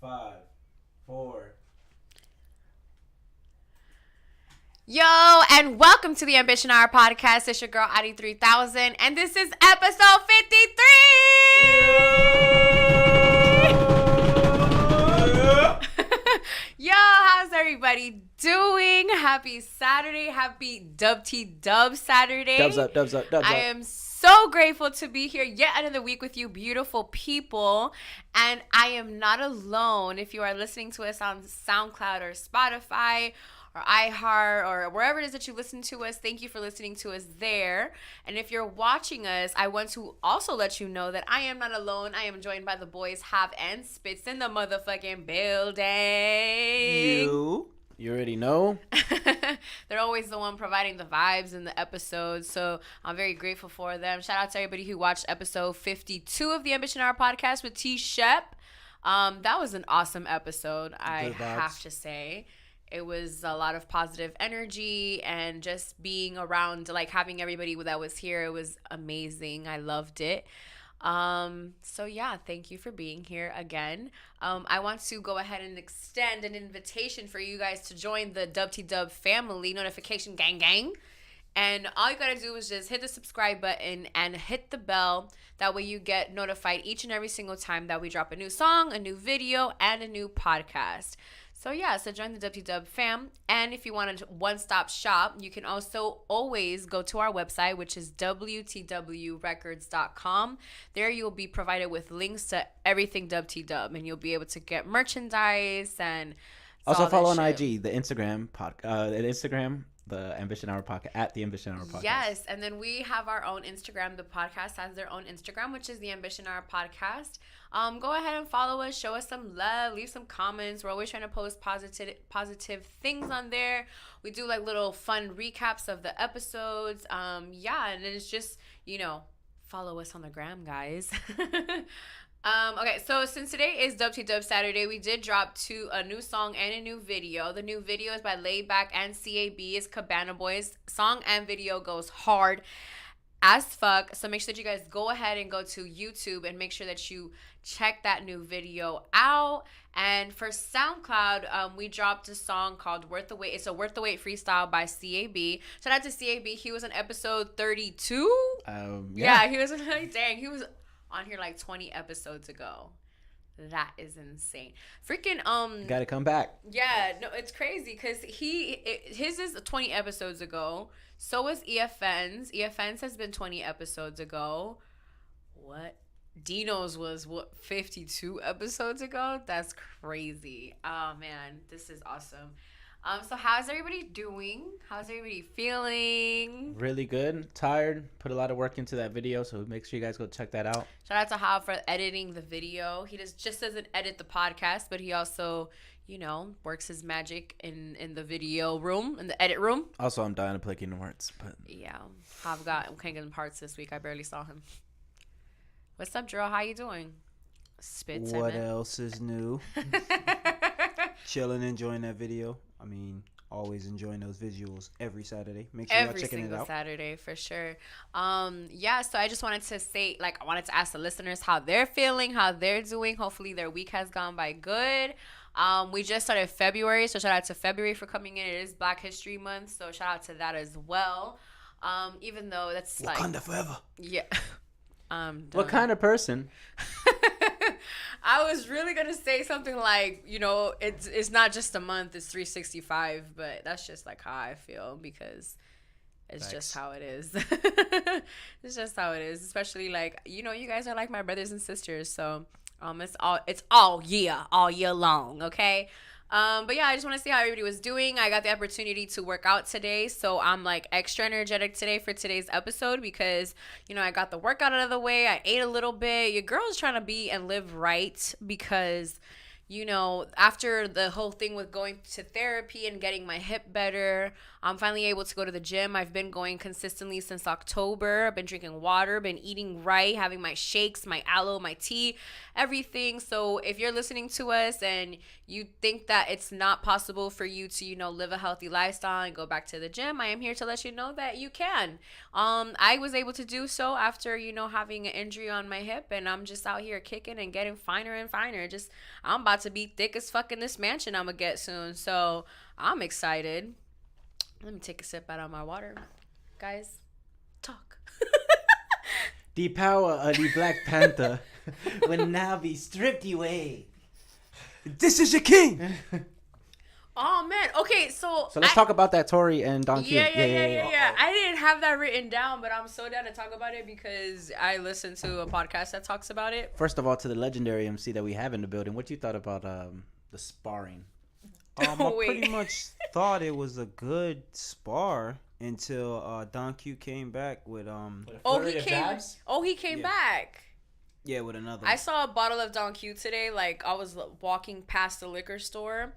5, 4. Yo, and welcome to the Ambition Hour podcast. It's your girl, AuDii 3000, and this is episode 53! Yo, how's everybody doing? Happy Saturday. Happy Dub Saturday. Dubs up. I am so grateful to be here yet another week with you beautiful people. And I am not alone. If you are listening to us on SoundCloud or Spotify or iHeart or wherever it is that you listen to us, thank you for listening to us there. And if you're watching us, I want to also let you know that I am not alone. I am joined by the boys Have and Spits in the motherfucking building. You already know. They're always the one providing the vibes in the episodes, so I'm very grateful for them. Shout out to everybody who watched episode 52 of the Ambition Hour podcast with T. Shep. That was an awesome episode, I have to say. It was a lot of positive energy and just being around, like having everybody that was here. It was amazing. I loved it. So yeah, thank you for being here again. I want to go ahead and extend an invitation for you guys to join the Dub family notification gang. And all you gotta do is just hit the subscribe button and hit the bell. That way you get notified each and every single time that we drop a new song, a new video, and a new podcast. So yeah, so join the Dub fam. And if you want a one-stop shop, you can also always go to our website, which is wtwrecords.com. There you'll be provided with links to everything Dub, and you'll be able to get merchandise and also follow on IG, the Instagram the Ambition Hour podcast, at the Ambition Hour podcast. Yes, and then we have our own Instagram. The podcast has their own Instagram, which is the Ambition Hour podcast. Go ahead and follow us, show us some love, leave some comments. We're always trying to post positive things on there. We do like little fun recaps of the episodes. And it's just, follow us on the gram, guys. Okay, so since today is Dub Saturday, we did drop a new song and a new video. The new video is by Laidback and CAB. It's Cabana Boys. Song and video goes hard as fuck. So make sure that you guys go ahead and go to YouTube and make sure that you check that new video out. And for SoundCloud, we dropped a song called Worth the Wait. It's a Worth the Wait freestyle by CAB. Shout out to CAB. He was on episode 32. Yeah, he was he was on here like 20 episodes ago. That is insane. Freaking gotta come back. Yeah, no, it's crazy because his is 20 episodes ago. So is EFN's. EFN's has been 20 episodes ago. What? Dino's was 52 episodes ago? That's crazy. Oh man, this is awesome. So how's everybody doing? How's everybody feeling? Really good. Tired. Put a lot of work into that video, so make sure you guys go check that out. Shout out to How for editing the video. He just doesn't edit the podcast, but he also, works his magic in the video room, in the edit room. Also, I'm dying to play Kingdom Hearts. But yeah, I've got Kingdom Hearts this week. I barely saw him. What's up, Drill? How you doing? Spits. What else is new? Chilling, enjoying that video. I mean, always enjoying those visuals every Saturday. Make sure y'all checking it out. Every single Saturday, for sure. So I just wanted to say, I wanted to ask the listeners how they're feeling, how they're doing. Hopefully their week has gone by good. We just started February, so shout out to February for coming in. It is Black History Month, so shout out to that as well. Even though that's Wakanda forever. Yeah. What kind of person? I was really going to say something like, it's not just a month, it's 365, but that's just like how I feel because it's just how it is. It's just how it is, especially you guys are like my brothers and sisters, so it's all year long, okay? But yeah, I just want to see how everybody was doing. I got the opportunity to work out today, so I'm extra energetic today for today's episode because I got the workout out of the way. I ate a little bit. Your girl's trying to be and live right because after the whole thing with going to therapy and getting my hip better, I'm finally able to go to the gym. I've been going consistently since October. I've been drinking water, been eating right, having my shakes, my aloe, my tea, everything. So if you're listening to us and you think that it's not possible for you to, live a healthy lifestyle and go back to the gym, I am here to let you know that you can. I was able to do so after, having an injury on my hip, and I'm just out here kicking and getting finer and finer. I'm about about to be thick as fuck in this mansion I'm gonna get soon. So I'm excited. Let me take a sip out of my water, guys. Talk. The power of the Black Panther will now be stripped away. This is your king. Oh man. Okay, so let's talk about that Tory and Don Q. Yeah. I didn't have that written down, but I'm so down to talk about it because I listened to a podcast that talks about it. First of all, to the legendary MC that we have in the building, what you thought about the sparring? I pretty much thought it was a good spar until Don Q came back with he came back. Yeah, with another. I saw a bottle of Don Q today. Like, I was walking past the liquor store,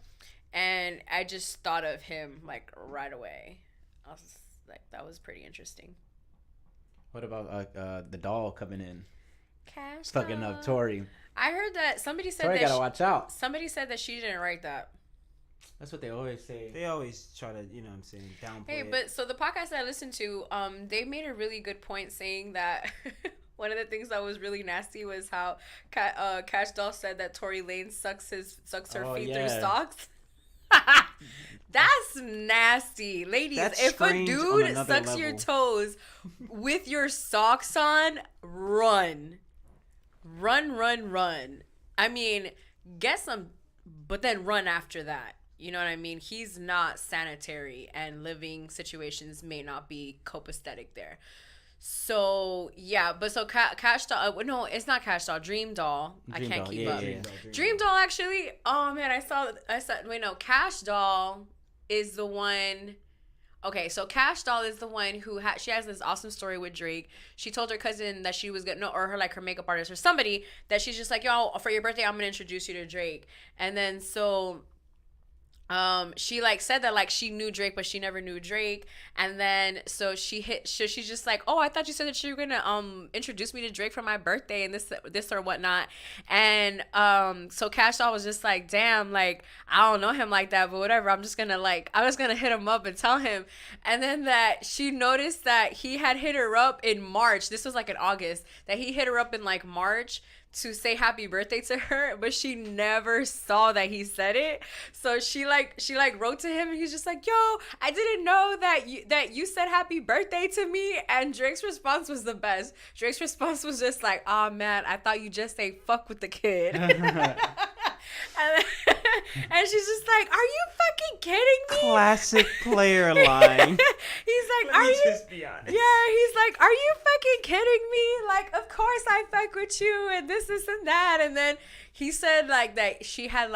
and I just thought of him, like, right away. I was like, that was pretty interesting. What about the doll coming in? Cash fucking up Tori. I heard that somebody said Tori that gotta watch out. Somebody said that she didn't write that. That's what they always say. They always try to, you know what I'm saying, downplay Hey, it. but so the podcast that I listened to, they made a really good point saying that one of the things that was really nasty was how Cash Doll said that Tory Lanez sucks her feet through socks. That's nasty. Ladies, That's if a dude sucks level. your toes with your socks on, run. Run. I mean, get some, but then run after that. You know what I mean? He's not sanitary, and living situations may not be copacetic there. So, yeah, but so Cash Doll, no, it's not Cash Doll, Dream Doll. I can't keep up. Dream Doll, actually, oh man, I said, wait, no, Cash Doll is the one. Okay, so Cash Doll is the one who she has this awesome story with Drake. She told her cousin that she was gonna, or her makeup artist or somebody, that she's just like, yo, for your birthday, I'm gonna introduce you to Drake. And then so she said that she knew Drake, but she never knew Drake. And then so she's just like, oh, I thought you said that you were gonna introduce me to Drake for my birthday and this or whatnot. And so Cash Doll was just like, damn, I don't know him like that, but whatever, I was gonna hit him up and tell him. And then that she noticed that he had hit her up in March. This was in August, that he hit her up in March to say happy birthday to her, but she never saw that he said it. So she wrote to him, and he's just like, yo, I didn't know that you said happy birthday to me. And Drake's response was the best. Drake's response was just like, oh man, I thought you just say fuck with the kid. And she's just like, are you fucking kidding me? Classic player line. He's like, are you just be honest? Yeah, he's like, are you fucking kidding me? Of course I fuck with you and this and that. And then he said that she had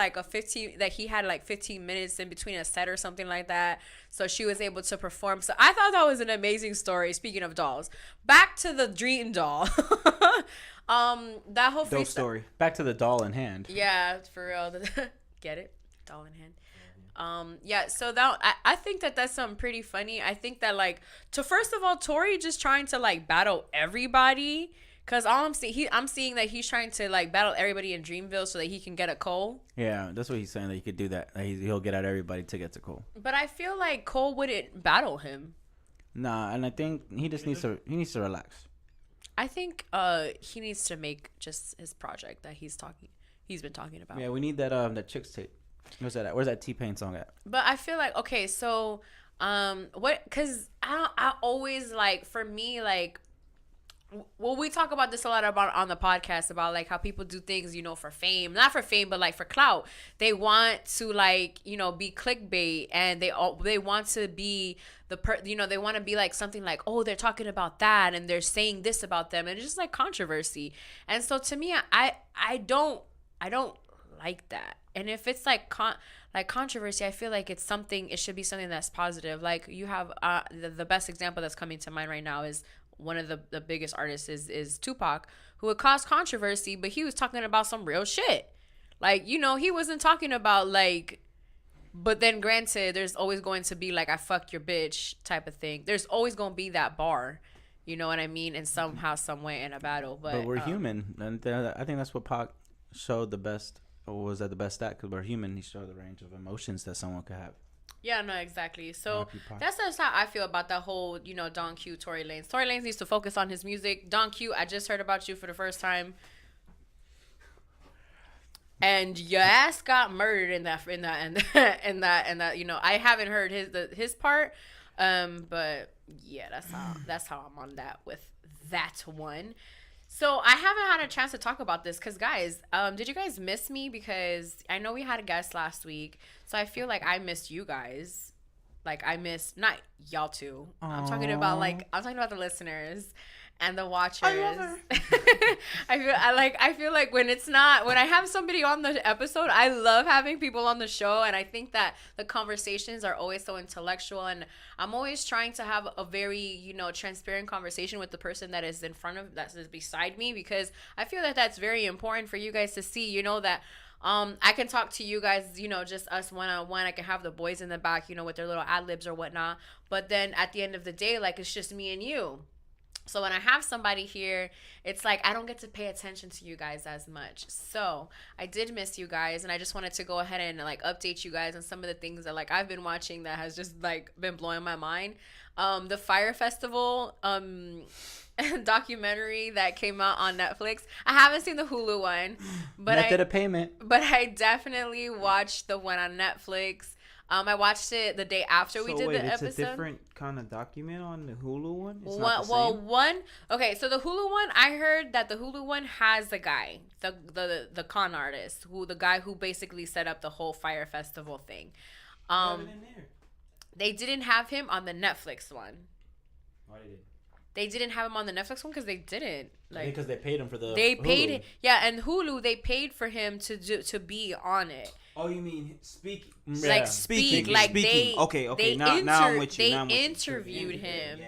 he had 15 minutes in between a set or something like that, so she was able to perform. So I thought that was an amazing story. Speaking of dolls, back to the Dream Doll. That whole dope story. Back to the doll in hand. Yeah, for real. Get it? Doll in hand. Yeah, so that I think that's something pretty funny. I think that first of all, Tory just trying to battle everybody, cause all I'm seeing that he's trying to battle everybody in Dreamville so that he can get a Cole. Yeah, that's what he's saying, that he could do that. He'll get at everybody to get to Cole. But I feel like Cole wouldn't battle him. Nah, and I think he just needs to relax. I think he needs to make just his project that he's been talking about. Yeah, we need that Chicks tape. Where's that at? Where's that T-Pain song at? But I feel like, okay, so because I always for me well, we talk about this a lot on the podcast about how people do things, for fame, not for fame, but for clout. They want to be clickbait, and they want to be they want to be something oh, they're talking about that and they're saying this about them, and it's just controversy. And so to me, I don't like that. And if it's controversy, I feel it should be something that's positive. You have the best example that's coming to mind right now is one of the biggest artists is Tupac, who would cause controversy, but he was talking about some real shit. He wasn't talking about but then granted, there's always going to be I fuck your bitch type of thing. There's always going to be that bar, you know what I mean, in somehow, some way in a battle. But we're human, and I think that's what Pac showed the best, or was at the best at, because we're human. He showed the range of emotions that someone could have. Yeah, no, exactly. So that's just how I feel about that whole, Don Q, Tory Lanez. Tory Lanez needs to focus on his music. Don Q, I just heard about you for the first time. and your ass got murdered in that I haven't heard his part, but yeah, that's how I'm on that with that one. So I haven't had a chance to talk about this because, guys, did you guys miss me? Because I know we had a guest last week, so I feel like I missed you guys. Like I missed not y'all too. I'm talking about the listeners and the watchers. I love her. I feel like when I have somebody on the episode, I love having people on the show, and I think that the conversations are always so intellectual, and I'm always trying to have a very, transparent conversation with the person that is that is beside me, because I feel that that's very important for you guys to see, that I can talk to you guys, just us one-on-one. I can have the boys in the back, with their little ad-libs or whatnot, but then at the end of the day, like, it's just me and you. So when I have somebody here, it's like I don't get to pay attention to you guys as much. So I did miss you guys, and I just wanted to go ahead and update you guys on some of the things that I've been watching that has just been blowing my mind. The Fire Festival documentary that came out on Netflix. I haven't seen the Hulu one, but method of payment. But I definitely watched the one on Netflix. I watched it the day after we did the episode. It's a different kind of document on the Hulu one? It's not the same? Okay, so the Hulu one, I heard that the Hulu one has the guy, the con artist, the guy who basically set up the whole Fire Festival thing. They didn't have him on the Netflix one. Why did they didn't have him on the Netflix one? Because they didn't. Because they paid him for the They Hulu. paid, yeah, and Hulu, they paid for him to be on it. Oh, you mean speaking? Speaking. Okay. Now I'm with you. They interviewed him. Yeah.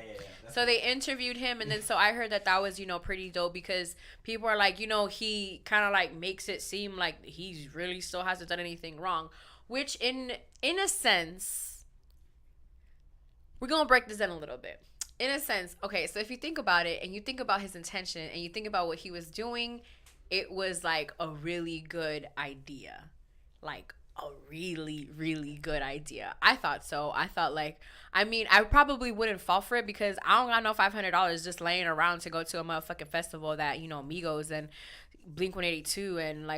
So they interviewed him, and then so I heard that was, pretty dope, because people are like, he kind of makes it seem like he really still hasn't done anything wrong, which in a sense, we're going to break this down a little bit. In a sense, okay, so if you think about it and you think about his intention and you think about what he was doing, it was a really good idea. A really, really good idea. I thought so. I thought I probably wouldn't fall for it because I don't got no $500 just laying around to go to a motherfucking festival that, Migos and Blink-182 and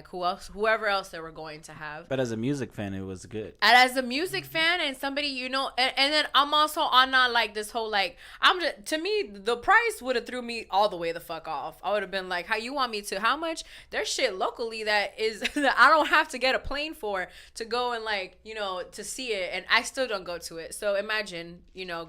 whoever else they were going to have. But as a music fan, it was good. And as a music fan and somebody, and then I'm also on this whole to me, the price would have threw me all the way the fuck off. I would have been like, how you want me to, how much? There's shit locally that I don't have to get a plane for to go and to see it, and I still don't go to it. So imagine,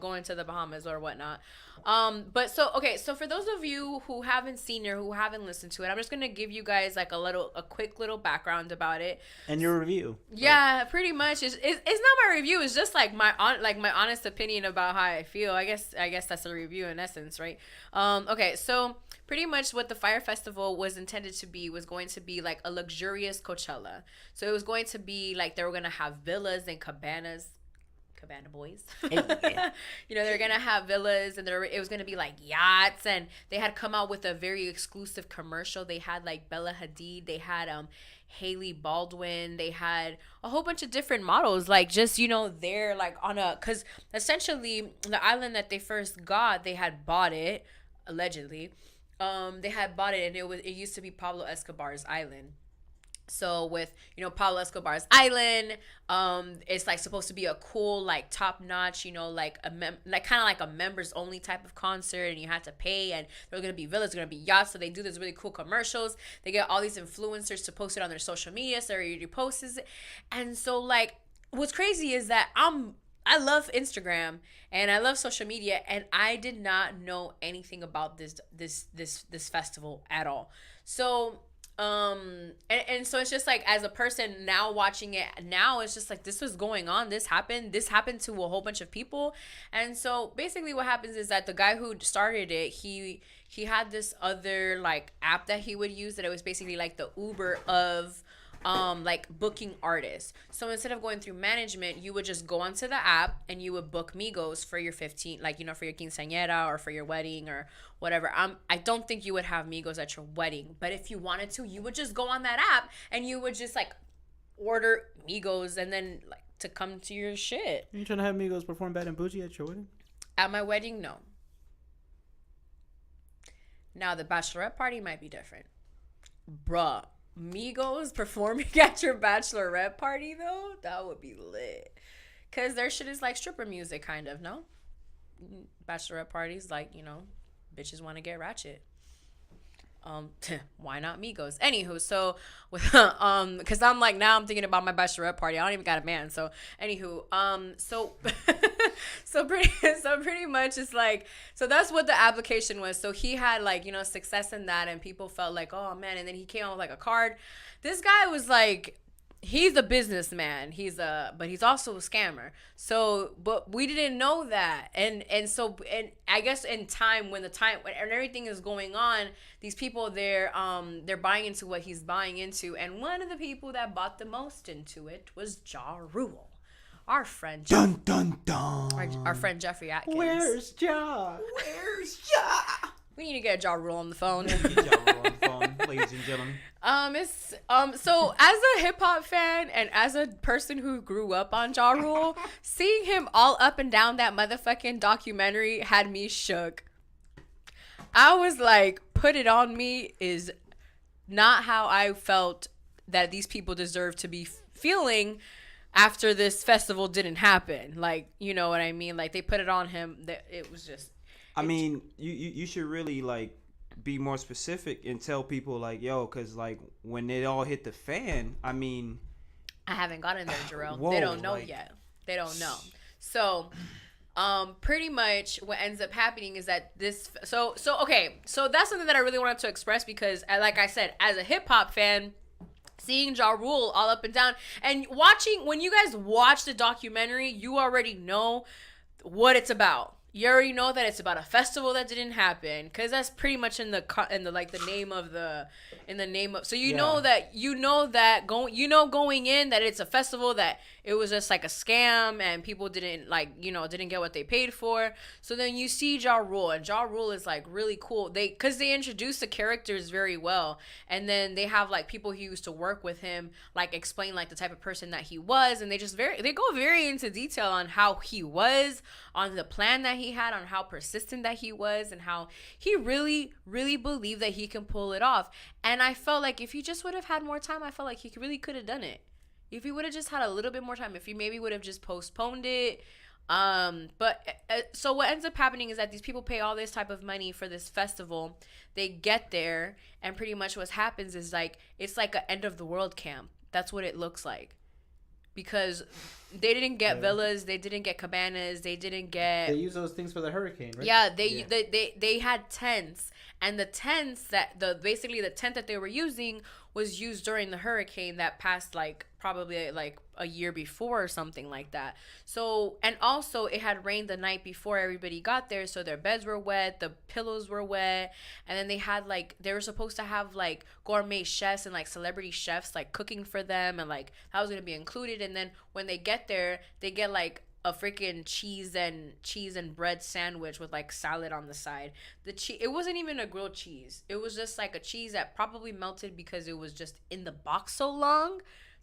going to the Bahamas or whatnot. So for those of you who haven't seen it or who haven't listened to it, I'm just gonna give you guys a quick little background about it and your review. Yeah, pretty much. It's not my review. It's just my honest opinion about how I feel. I guess that's a review in essence, right? Okay, so pretty much what the Fire Festival was intended to be was going to be a luxurious Coachella. So it was going to be they were gonna have villas and cabanas. Cabana boys. They're gonna have villas, and it was gonna be yachts, and they had come out with a very exclusive commercial. They had Bella Hadid, they had Hailey Baldwin, they had a whole bunch of different models, they're on because essentially the island that they first got, they had bought it allegedly. They had bought it, and it used to be Pablo Escobar's island. So with Pablo Escobar's island, it's supposed to be a cool top notch, kind of a members only type of concert, and you had to pay, and there's gonna be villas, gonna be yachts. So they do these really cool commercials. They get all these influencers to post it on their social media, so everybody posts it. And so what's crazy is that I love Instagram and I love social media, and I did not know anything about this festival at all. So and so it's just as a person now watching it now, it's just this was going on, this happened to a whole bunch of people. And so basically what happens is that the guy who started it, he had this other app that he would use, that it was basically the Uber of booking artists. So instead of going through management, you would just go onto the app and you would book Migos for your 15, for your quinceañera or for your wedding or whatever. I don't think you would have Migos at your wedding, but if you wanted to, you would just go on that app and you would just order Migos and then to come to your shit. You trying to have Migos perform Bad and Bougie at your wedding? At my wedding, no. Now the bachelorette party might be different. Bruh. Migos performing at your bachelorette party though, that would be lit. Cause their shit is like stripper music, kind of. No, bachelorette parties, like, you know, bitches want to get ratchet. Why not Migos? Anywho, so with because I'm like, now I'm thinking about my bachelorette party. I don't even got a man. So anywho, so pretty much it's like, so that's what the application was. So he had, like, you know, success in that, and people felt like, oh man, and then he came out with like a card. This guy was like, he's a businessman. But he's also a scammer. So, but we didn't know that. And I guess in time, when everything is going on, these people, they're buying into what he's buying into. And one of the people that bought the most into it was Ja Rule. Our friend Jeffrey. Dun dun dun. Our friend Jeffrey Atkins. Where's Ja? Where's Ja? We need to get Ja Rule on the phone. Ja Rule on the phone, ladies and gentlemen. So as a hip hop fan and as a person who grew up on Ja Rule, seeing him all up and down that motherfucking documentary had me shook. I was like, put it on me is not how I felt that these people deserve to be feeling after this festival didn't happen. Like, you know what I mean? Like, they put it on him. That it was just. I mean, you should really, like, be more specific and tell people, like, yo, because, like, when it all hit the fan, I mean, I haven't gotten there, Jarrell. Whoa, they don't know like, yet. They don't know. So, pretty much what ends up happening is that this. So that's something that I really wanted to express because, like I said, as a hip hop fan, seeing Ja Rule all up and down and when you guys watch the documentary, you already know what it's about. You already know that it's about a festival that didn't happen, because that's pretty much in the like the name of so going in that it's a festival, that it was just like a scam and people didn't get what they paid for. So then you see Ja Rule, and Ja Rule is like really cool. Because they introduce the characters very well, and then they have like people who used to work with him like explain like the type of person that he was, and they go very into detail on how he was, on the plan that he had, on how persistent that he was, and how he really, really believed that he can pull it off. And I felt like if he just would have had more time, I felt like he really could have done it. If he would have just had a little bit more time, if he maybe would have just postponed it. So what ends up happening is that these people pay all this type of money for this festival. They get there, and pretty much what happens is like, it's like an end of the world camp. That's what it looks like. Because they didn't get villas, they didn't get cabanas, they didn't get. They use those things for the hurricane, right? Yeah, they had tents, and the tents basically the tent that they were using was used during the hurricane that passed like probably like a year before or something like that. So, and also it had rained the night before everybody got there, so their beds were wet, the pillows were wet, and then they were supposed to have like gourmet chefs and like celebrity chefs like cooking for them, and like that was going to be included. And then when they get there, they get like a freaking cheese and bread sandwich with like salad on the side. It wasn't even a grilled cheese. It was just like a cheese that probably melted because it was just in the box so long.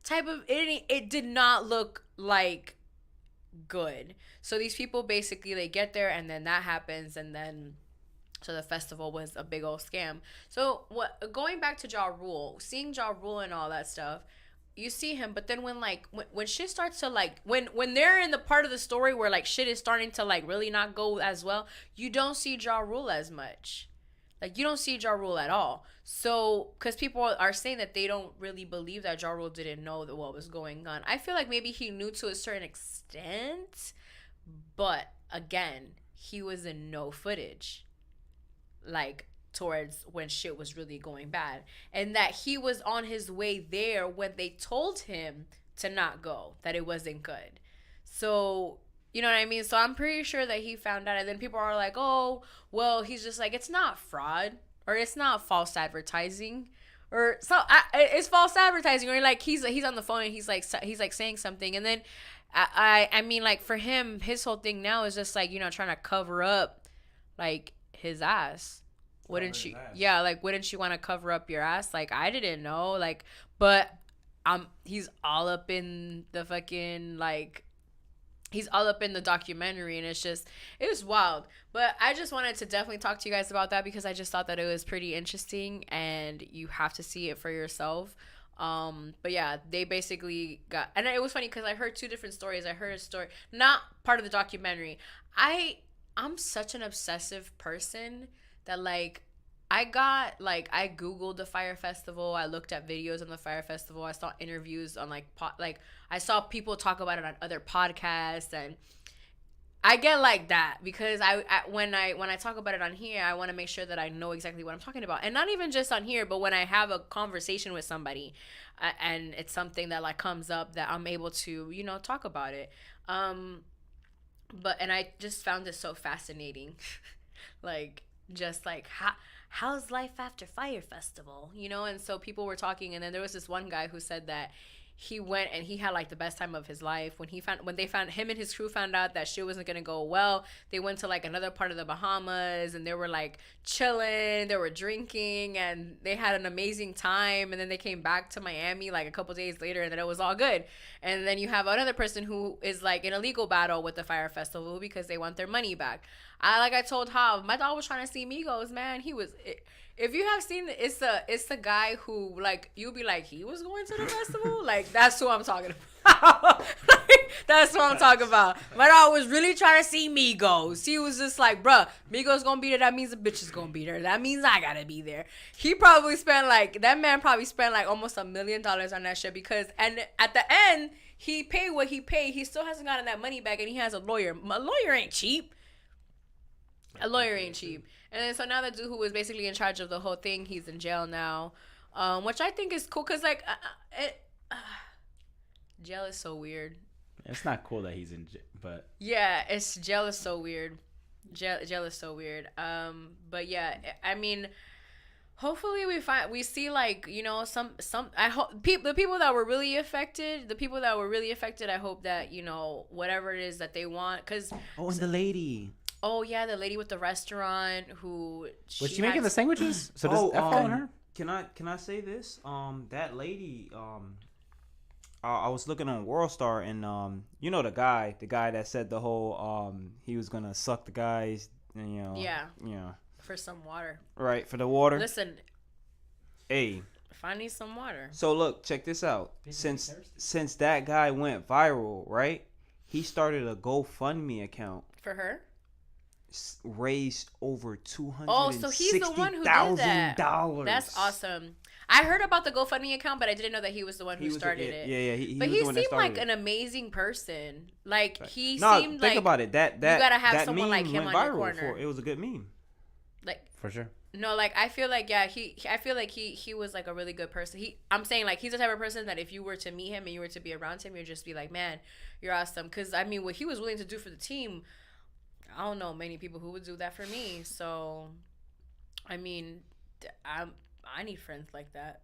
It did not look like good. So these people basically, they get there, and then that happens, and then so the festival was a big old scam. So going back to Ja Rule, seeing Ja Rule and all that stuff, you see him, but then when shit starts to like when they're in the part of the story where like shit is starting to like really not go as well, you don't see Ja Rule as much. Like, you don't see Ja Rule at all. So, because people are saying that they don't really believe that Ja Rule didn't know what was going on. I feel like maybe he knew to a certain extent, but again, he was in no footage. Like, towards when shit was really going bad, and that he was on his way there when they told him to not go, that it wasn't good. So, you know what I mean? So I'm pretty sure that he found out, and then people are like, oh, well, he's just like, it's not fraud, or it's not false advertising, or it's false advertising, or like he's on the phone and he's like saying something, and then I mean, like, for him, his whole thing now is just like, you know, trying to cover up like his ass. Wouldn't you? Yeah, like, wouldn't you want to cover up your ass? Like, I didn't know, like, but he's all up in the fucking, like, he's all up in the documentary, and it was wild. But I just wanted to definitely talk to you guys about that, because I just thought that it was pretty interesting, and you have to see it for yourself. But yeah, they basically got, and it was funny because I heard two different stories. I heard a story, not part of the documentary. I'm such an obsessive person that like I googled the Fire Festival. I looked at videos on the Fire Festival. I saw interviews on like I saw people talk about it on other podcasts, and I get like that because when I talk about it on here, I want to make sure that I know exactly what I'm talking about, and not even just on here, but when I have a conversation with somebody, and it's something that like comes up that I'm able to talk about it. But and I just found it so fascinating, like just like how's life after Fire Festival, And so people were talking, and then there was this one guy who said that he went and he had like the best time of his life when they found him and his crew found out that shit wasn't gonna go well. They went to like another part of the Bahamas and they were like chilling, they were drinking, and they had an amazing time. And then they came back to Miami like a couple days later, and then it was all good. And then you have another person who is like in a legal battle with the Fire Festival because they want their money back. I told Hav, my dog was trying to see Migos, man. If you have seen it, it's the guy who like you'll be like, he was going to the festival. Like that's who I'm talking about. Like, that's what I'm talking about. My dog was really trying to see Migos. He was just like, bruh, Migos gonna be there. That means the bitch is gonna be there. That means I gotta be there. That man probably spent like almost $1 million on that shit and at the end he paid what he paid. He still hasn't gotten that money back, and he has a lawyer. A lawyer ain't cheap. A lawyer ain't cheap. And then so now the dude who was basically in charge of the whole thing, he's in jail now, which I think is cool because like jail is so weird. It's not cool that he's in jail, but yeah, jail is so weird. Jail is so weird. But yeah, I mean, hopefully we see like some I hope the people that were really affected. I hope that whatever it is that they want, because and the lady. Oh yeah, the lady with the restaurant who was she making the sandwiches? So does F on her? Can I say this? That lady. I was looking on WorldStar, and the guy that said the whole he was gonna suck the guys, and yeah, for some water. Right, for the water. Listen, hey, if I need some water. So look, check this out. Since that guy went viral, right? He started a GoFundMe account for her. Raised over $260,000. Oh, so he's the one who did that. That's awesome. I heard about the GoFundMe account, but I didn't know that he was the one who started it. Yeah. He seemed like an amazing person. Like he seemed think like about it. That you gotta have someone like him on your corner. It was a good meme. Like for sure. No, like I feel like he was like a really good person. I'm saying like he's the type of person that if you were to meet him and you were to be around him, you'd just be like, man, you're awesome. Because I mean, what he was willing to do for the team, I don't know many people who would do that for me. So, I mean, I need friends like that.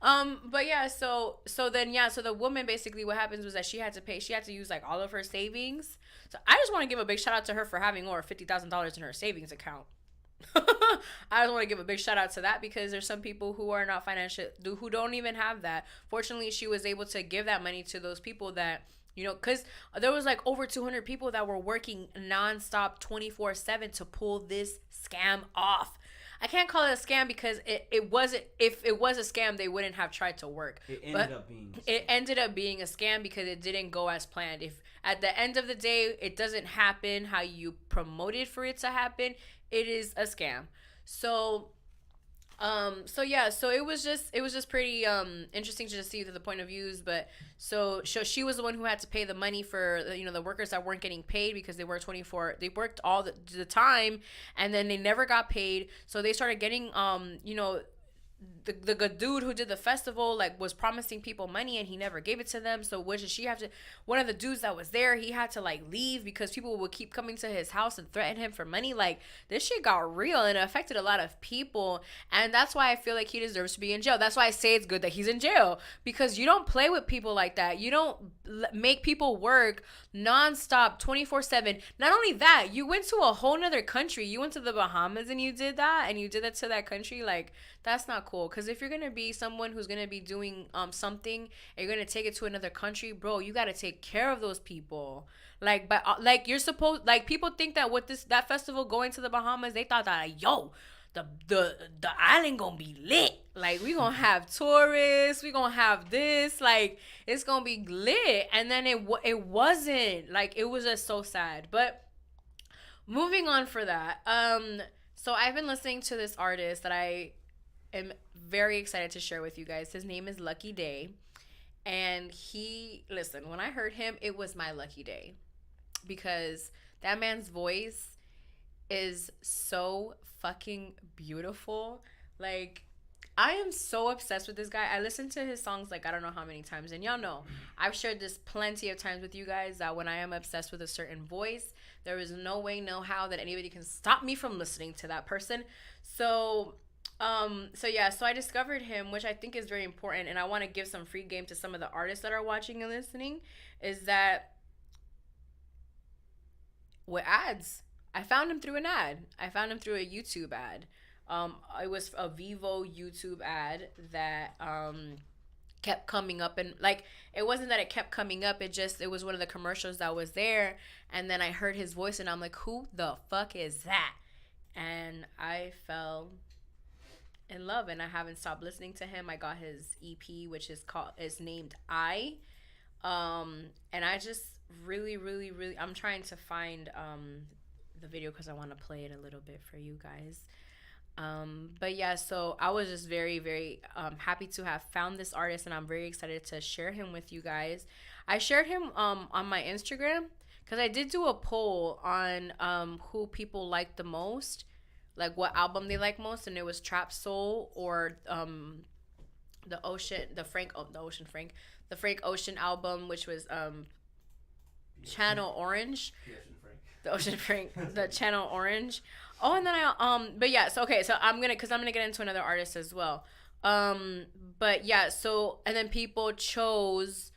But yeah, so the woman basically what happens was that she had to use like all of her savings. So I just want to give a big shout out to her for having over $50,000 in her savings account. I just want to give a big shout out to that because there's some people who are not who don't even have that. Fortunately, she was able to give that money to those people that because there was like over 200 people that were working nonstop 24/7 to pull this scam off. I can't call it a scam because it wasn't. If it was a scam, they wouldn't have tried to work. It ended up being a scam because it didn't go as planned. If at the end of the day it doesn't happen how you promoted for it to happen, it is a scam. So it was just pretty interesting to just see the point of views. But so she was the one who had to pay the money for the workers that weren't getting paid because they worked all the time, and then they never got paid. So they started getting the good dude who did the festival like was promising people money and he never gave it to them. So one of the dudes that was there, he had to like leave because people would keep coming to his house and threaten him for money. Like this shit got real and it affected a lot of people, and that's why I feel like he deserves to be in jail. That's why I say it's good that he's in jail, because you don't play with people like that. You don't make people work nonstop 24/7. Not only that, you went to a whole nother country. You went to the Bahamas and you did that to that country. Like that's not cool. Because if you're gonna be someone who's gonna be doing something and you're gonna take it to another country, bro, you gotta take care of those people. Like, but like you're supposed, like people think that with that festival going to the Bahamas, they thought that the island gonna be lit. Like, we gonna have tourists, we gonna have this, like, it's gonna be lit. And then it wasn't. Like, it was just so sad. But moving on for that. So I've been listening to this artist that I am very excited to share with you guys. His name is Lucky Day. And listen, when I heard him, it was my lucky day. Because that man's voice is so fucking beautiful. Like, I am so obsessed with this guy. I listened to his songs like I don't know how many times. And y'all know, I've shared this plenty of times with you guys that when I am obsessed with a certain voice, there is no way, no how that anybody can stop me from listening to that person. So I discovered him, which I think is very important, and I want to give some free game to some of the artists that are watching and listening, is that with ads. I found him through an ad. I found him through a YouTube ad. It was a Vivo YouTube ad that kept coming up, and like, it wasn't that it kept coming up, it was one of the commercials that was there, and then I heard his voice and I'm like, who the fuck is that? And I fell in love, and I haven't stopped listening to him. I got his EP, which is named AuDii. And I just really, really, really, I'm trying to find the video because I want to play it a little bit for you guys. But yeah, so I was just very, very happy to have found this artist, and I'm very excited to share him with you guys. I shared him on my Instagram because I did do a poll on who people like the most, like what album they like most, and it was Trap Soul or the Frank Ocean album, which was Channel Orange. The Ocean Frank, the Channel Orange. Oh, and then but yeah, so okay, so I'm gonna get into another artist as well. But yeah, so, and then people chose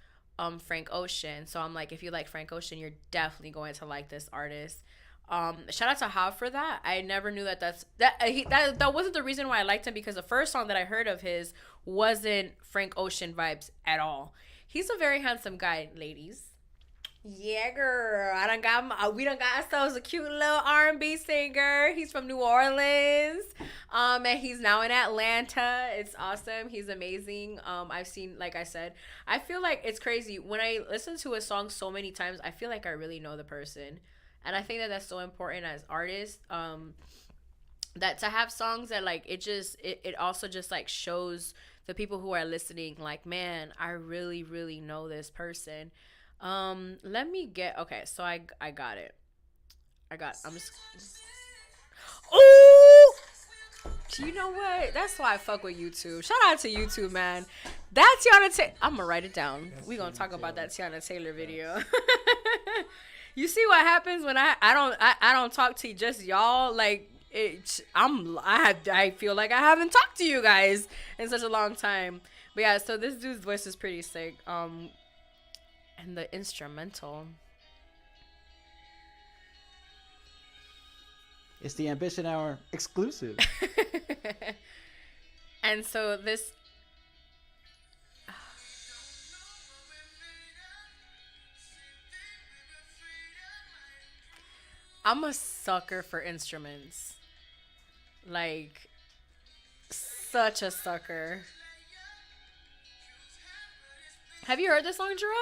Frank Ocean. So I'm like, if you like Frank Ocean, you're definitely going to like this artist. Shout out to Hav for that. I never knew that wasn't the reason why I liked him, because the first song that I heard of his wasn't Frank Ocean vibes at all. He's a very handsome guy, ladies. Yeah, girl. We done got ourselves a cute little R&B singer. He's from New Orleans. And he's now in Atlanta. It's awesome. He's amazing. I've seen, like I said, I feel like it's crazy. When I listen to a song so many times, I feel like I really know the person. And I think that that's so important as artists. That to have songs that, like, it also just like shows the people who are listening, like, man, I really, really know this person. Let me get, okay, so I got it. I'm just, oh, you know what? That's why I fuck with YouTube. Shout out to YouTube, man. That Tiana Taylor, I'm gonna write it down. We gonna talk about that Tiana Taylor video. You see what happens when I don't talk to just y'all, like, I feel like I haven't talked to you guys in such a long time. But yeah, so this dude's voice is pretty sick. And the instrumental. It's the Ambition Hour exclusive. And so this. I'm a sucker for instruments. Like, such a sucker. Have you heard this song, Jerome?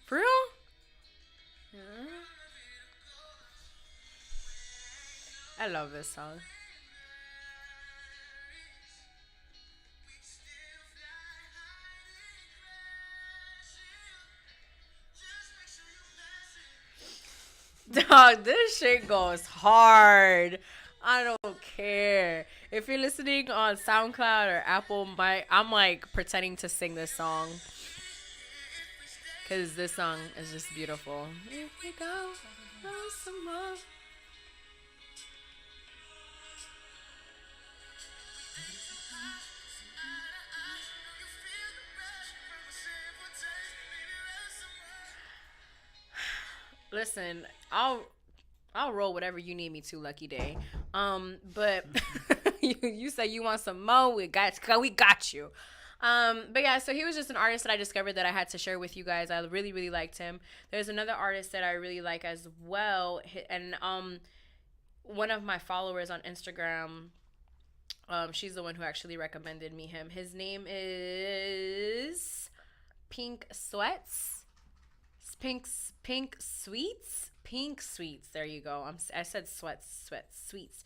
For real? Yeah. I love this song. Dog, this shit goes hard. I don't care. If you're listening on SoundCloud or Apple, I'm like pretending to sing this song. Because this song is just beautiful. Here we go. Some more. Listen, I'll roll whatever you need me to, Lucky Day. But you say you want some more, we got you. But yeah, so he was just an artist that I discovered that I had to share with you guys. I really, really liked him. There's another artist that I really like as well, and one of my followers on Instagram, she's the one who actually recommended me him. His name is Pink Sweats. Pink Sweets. Pink Sweets. There you go. I said sweets.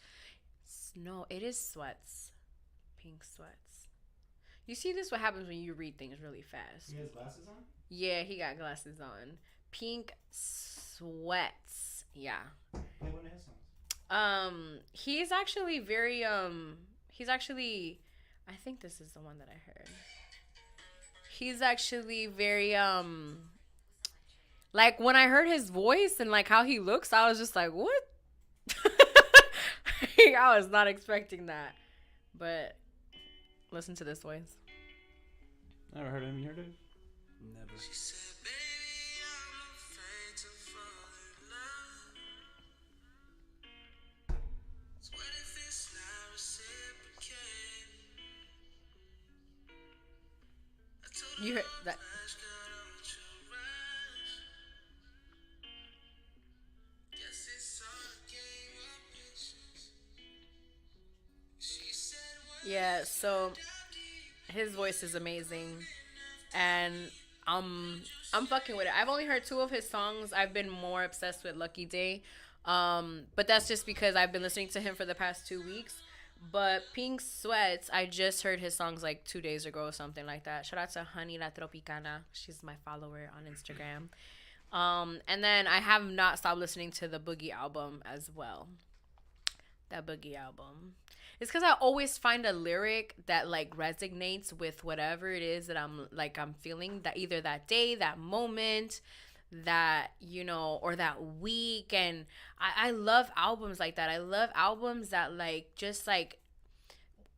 No, it is sweats. Pink Sweats. You see, this what happens when you read things really fast. He has glasses on? Yeah, he got glasses on. Pink Sweats. Yeah. Play one of his songs. He's actually very he's actually, I think this is the one that I heard. He's actually very like when I heard his voice and like how he looks, I was just like, what? I was not expecting that. But listen to this voice. Never heard of him. You heard of him? Never. You heard that? Yeah, so his voice is amazing, and I'm fucking with it. I've only heard 2 of his songs. I've been more obsessed with Lucky Day, but that's just because I've been listening to him for the past 2 weeks. But Pink Sweats, I just heard his songs like 2 days ago or something like that. Shout out to Honey La Tropicana. She's my follower on Instagram. And then I have not stopped listening to the Boogie album as well. That Boogie album. It's because I always find a lyric that like resonates with whatever it is that I'm feeling, that either that day, that moment, that, you know, or that week. And I love albums like that. I love albums that like just like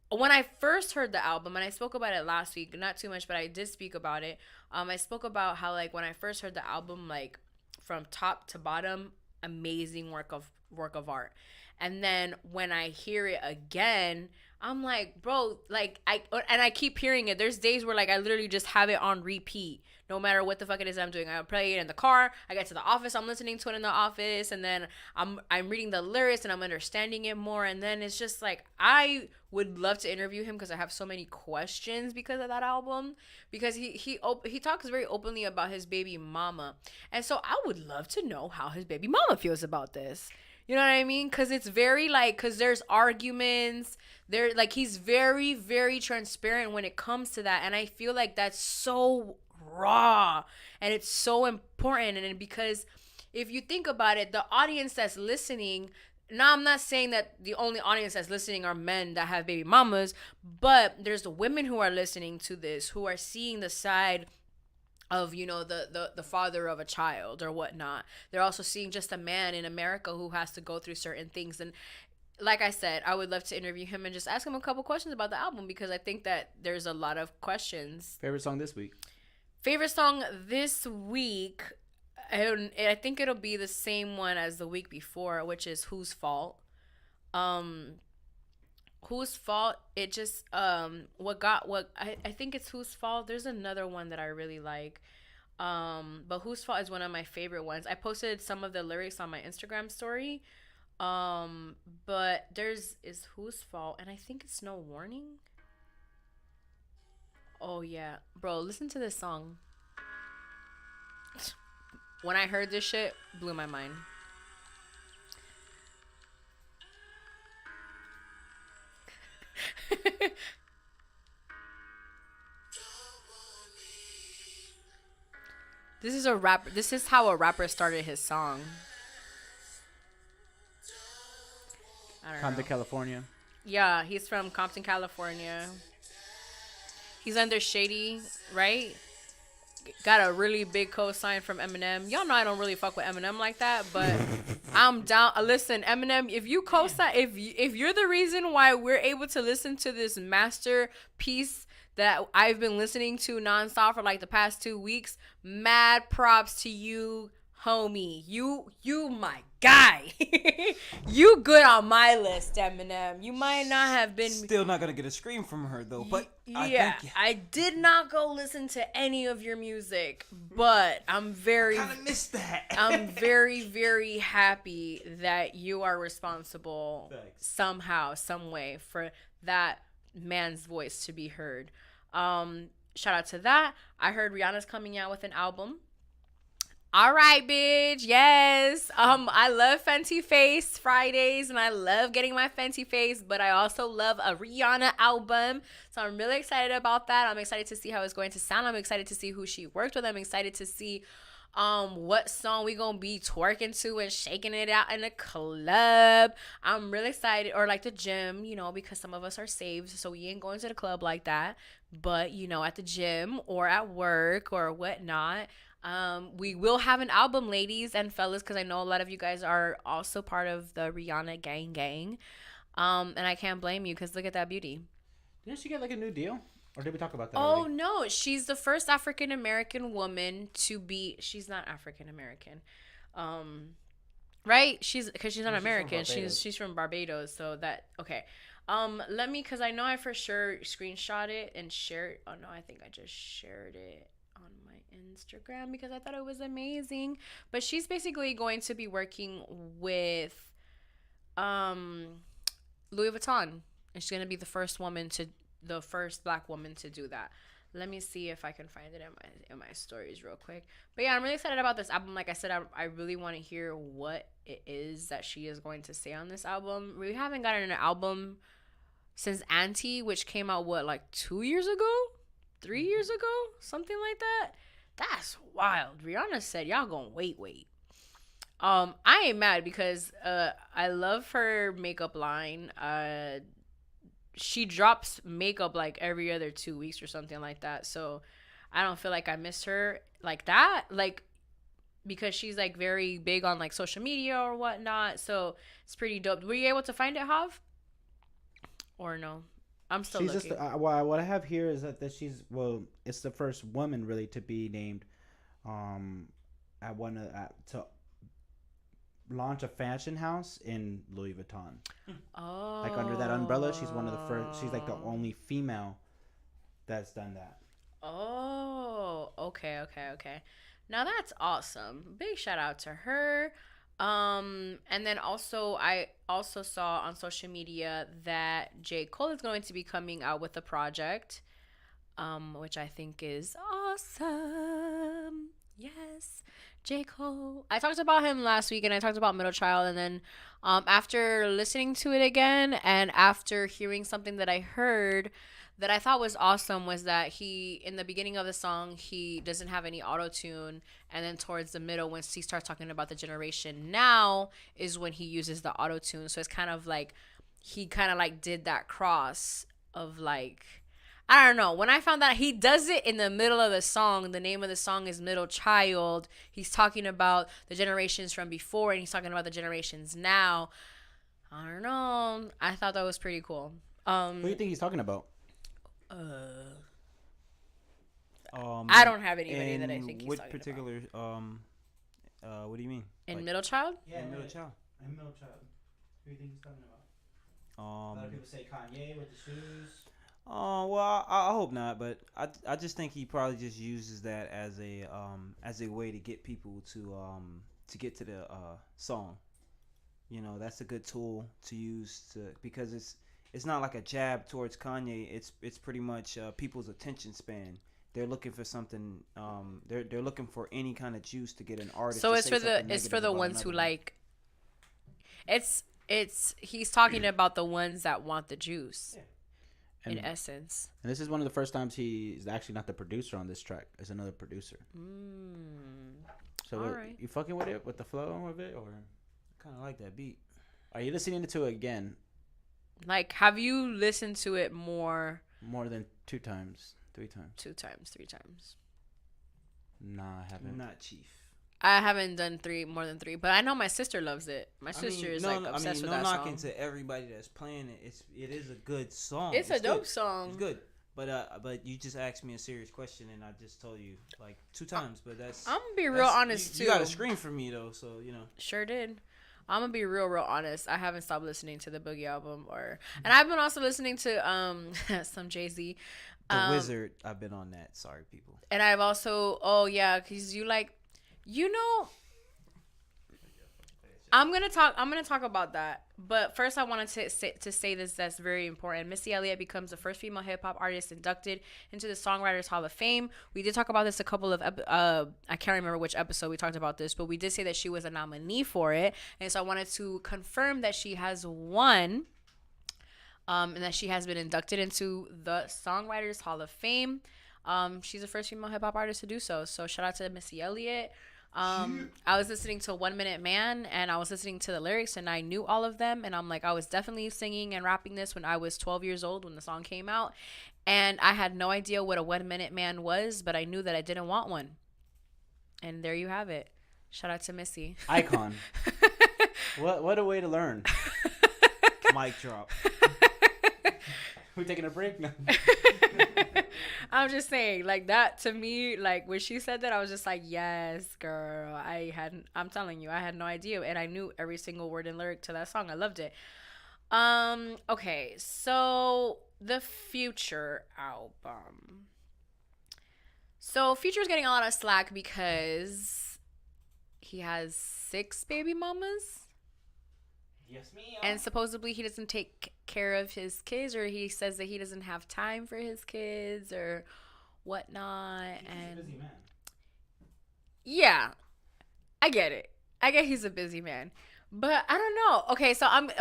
when I first heard the album, and I spoke about it last week, not too much, but I did speak about it. I spoke about how like when I first heard the album, like from top to bottom, amazing work of art. And then when I hear it again, I'm like, bro, like I keep hearing it. There's days where like I literally just have it on repeat, no matter what the fuck it is I'm doing. I play it in the car. I get to the office, I'm listening to it in the office, and then I'm reading the lyrics and I'm understanding it more. And then it's just like I would love to interview him because I have so many questions because of that album. Because he talks very openly about his baby mama, and so I would love to know how his baby mama feels about this. You know what I mean? Because it's very like, because there's arguments. There, like, he's very, very transparent when it comes to that. And I feel like that's so raw. And it's so important. And because if you think about it, the audience that's listening, now I'm not saying that the only audience that's listening are men that have baby mamas, but there's the women who are listening to this, who are seeing the side of, you know, the father of a child or whatnot. They're also seeing just a man in America who has to go through certain things. And like I said, I would love to interview him and just ask him a couple questions about the album, because I think that there's a lot of questions. Favorite song this week? Favorite song this week, I think it'll be the same one as the week before, which is Whose Fault. Whose Fault, it just I think it's Whose Fault. There's another one that I really like, but Whose Fault is one of my favorite ones. I posted some of the lyrics on my Instagram story, but is Whose Fault, and I think it's No Warning. Oh yeah, bro, listen to this song. When I heard this shit, blew my mind. This is a rap. This is how a rapper started his song. I don't Compton, know. California. Yeah, he's from Compton, California. He's under Shady, right? Got a really big cosign from Eminem. Y'all know I don't really fuck with Eminem like that, but I'm down. Listen, Eminem, if you cosign, if you're the reason why we're able to listen to this masterpiece that I've been listening to nonstop for like the past 2 weeks, mad props to you, homie, you my guy. You good on my list, Eminem. You might not have been. Still not gonna get a scream from her though, but Yeah, I did not go listen to any of your music, but I'm very kind of missed that. I'm very, very happy that you are responsible somehow, some way for that man's voice to be heard. Shout out to that. I heard Rihanna's coming out with an album. All right, bitch. Yes. I love Fenty Face Fridays, and I love getting my Fenty Face, but I also love a Rihanna album. So I'm really excited about that. I'm excited to see how it's going to sound. I'm excited to see who she worked with. I'm excited to see what song we gonna be twerking to and shaking it out in the club. I'm really excited, or like the gym, you know, because some of us are saved, so we ain't going to the club like that. But you know, at the gym or at work or whatnot. We will have an album, ladies and fellas, because I know a lot of you guys are also part of the Rihanna gang. And I can't blame you, because look at that beauty. Didn't she get like a new deal? Or did we talk about that Oh, already? no. She's the first African-American woman to be... She's not African-American. Right? Because she's not American. She's from Barbados. So that... Okay. Let me... Because I know I for sure screenshot it and shared... Oh, no. I think I just shared it on my Instagram because I thought it was amazing. But she's basically going to be working with Louis Vuitton. And she's going to be the first black woman to do that. Let me see if I can find it in my stories real quick. But yeah, I'm really excited about this album. Like I said, I really want to hear what it is that she is going to say on this album. We haven't gotten an album since Auntie, which came out, like 2 years ago? 3 years ago? Something like that? That's wild. Rihanna said, y'all gonna wait. I ain't mad because I love her makeup line. She drops makeup like every other 2 weeks or something like that. So I don't feel like I miss her like that. Like, because she's like very big on like social media or whatnot. So it's pretty dope. Were you able to find it, Hav? Or no? I'm still looking. Just what I have here is that she's, well, it's the first woman really to be named at to launch a fashion house in Louis Vuitton. Oh. Like under that umbrella, she's one of the first. She's like the only female that's done that. Oh, okay. Now that's awesome. Big shout out to her. And then also I also saw on social media that J. Cole is going to be coming out with a project, which I think is awesome. Yes, J. Cole. I talked about him last week, and I talked about Middle Child, and then after listening to it again and after hearing something that I heard that I thought was awesome was that he, in the beginning of the song, he doesn't have any auto-tune, and then towards the middle, once he starts talking about the generation now, is when he uses the auto-tune. So it's kind of like, he kind of like did that cross of like, I don't know. When I found that he does it in the middle of the song, the name of the song is Middle Child. He's talking about the generations from before, and he's talking about the generations now. I don't know. I thought that was pretty cool. Who do you think he's talking about? I don't have anybody that I think he's what talking particular about. what do you mean? In Like, Middle Child? Yeah, in Middle Child. In Middle Child. Who do you think he's talking about? A lot of people say Kanye with the shoes. Well, I hope not, but I just think he probably just uses that as a way to get people to get to the song. You know, that's a good tool to use because it's not like a jab towards Kanye. It's pretty much people's attention span. They're looking for something. They're looking for any kind of juice to get an artist. So to it's say for the something it's for negative the about ones who another. like. It's he's talking about the ones that want the juice. Yeah. In And, essence. and this is one of the first times he's actually not the producer on this track. It's another producer. So Alright. you fucking with it, with the flow of it, or Kind of like that beat. are you listening to it again Like, have you listened to it more? more than 2 times, 3 times? 2 times, 3 times. Nah, I haven't. Not Chief. I haven't done more than 3, but I know my sister loves it. My sister is like obsessed with that no knocking song. to everybody that's playing it. It is a good song. It's a dope good. song. It's good, But you just asked me a serious question, and I just told you like 2 times. But I'm gonna be real honest too. You got a screen for me though, so you know. Sure did. I'm gonna be real honest. I haven't stopped listening to the Boogie album, and I've been also listening to some Jay-Z. The Wizard. I've been on that. Sorry, people. And I've also because you like, you know. I'm gonna talk about that, but first I wanted to say this that's very important. Missy Elliott becomes the first female hip hop artist inducted into the Songwriters Hall of Fame. We did talk about this a couple of I can't remember which episode we talked about this, but we did say that she was a nominee for it, and so I wanted to confirm that she has won, and that she has been inducted into the Songwriters Hall of Fame. She's the first female hip hop artist to do so. So shout out to Missy Elliott. I was listening to 1 Minute Man, and I was listening to the lyrics, and I knew all of them, and I'm like, I was definitely singing and rapping this when I was 12 years old when the song came out, and I had no idea what a 1 Minute Man was, but I knew that I didn't want one, and there you have it. Shout out to Missy. Icon. What a way to learn. Mic drop. We're taking a break now. I'm just saying, like, that to me, like, when she said that, I was just like, yes, girl. I'm telling you, I had no idea, and I knew every single word and lyric to that song. I loved it. Okay, so the Future album. So Future's getting a lot of slack because he has 6 baby mamas. Yes, me. And supposedly he doesn't take care of his kids, or he says that he doesn't have time for his kids or whatnot. He's a busy man. Yeah, I get it. I get he's a busy man, but I don't know. Okay, so I'm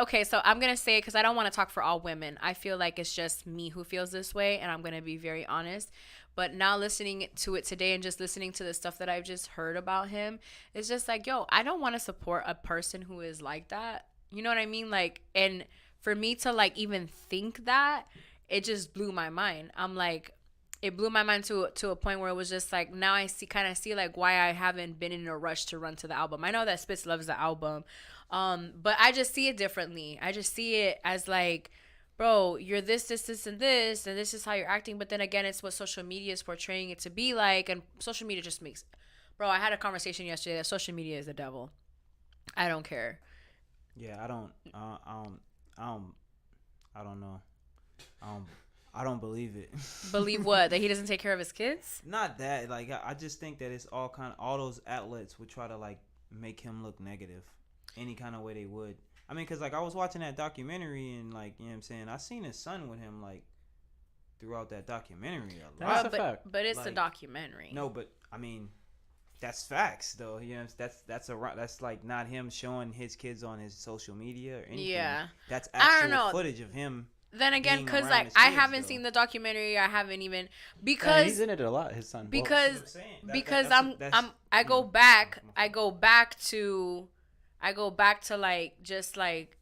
gonna say it because I don't want to talk for all women. I feel like it's just me who feels this way, and I'm gonna be very honest. But now listening to it today and just listening to the stuff that I've just heard about him, it's just like, yo, I don't want to support a person who is like that. You know what I mean? Like, and for me to like even think that, it just blew my mind. I'm like, it blew my mind to a point where it was just like, now I kind of see like why I haven't been in a rush to run to the album. I know that Spitz loves the album, but I just see it differently. I just see it as like, bro, you're this, and this is how you're acting. But then again, it's what social media is portraying it to be like, and social media just makes, bro. I had a conversation yesterday that social media is the devil. I don't care. Yeah, I don't know. I don't believe it. Believe what? That he doesn't take care of his kids? Not that. Like, I just think that it's all those outlets would try to like make him look negative, any kind of way they would. I mean, cause like I was watching that documentary and like, you know what I'm saying, I seen his son with him like throughout that documentary a lot. That's a fact. But it's like, a documentary. No, but I mean, that's facts though. You know, that's like not him showing his kids on his social media or anything. Yeah, that's I don't actual know. footage of him. Then again, because being like around his I kids, haven't though. seen the documentary. I haven't even Yeah, because he's in it a lot. His son. because That's what I'm saying. because I you go know, back to like just like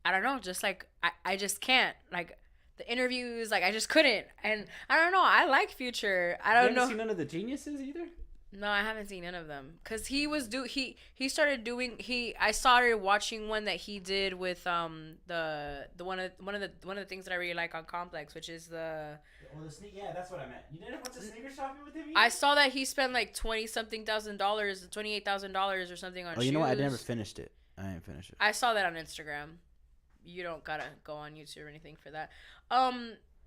I don't know, just like I just can't, like the interviews, like I just couldn't. And I don't know, I like Future. I don't you know. haven't seen none of the Geniuses either. No, I haven't seen none of them. Cause he started watching one that he did with the one of the things that I really like on Complex, which is the. Well, yeah, that's what I meant. You didn't went to sneaker shopping with him either? I saw that he spent like $28,000 or something on. Oh, you know what? I never finished it. I didn't finish it. I saw that on Instagram. You don't gotta go on YouTube or anything for that.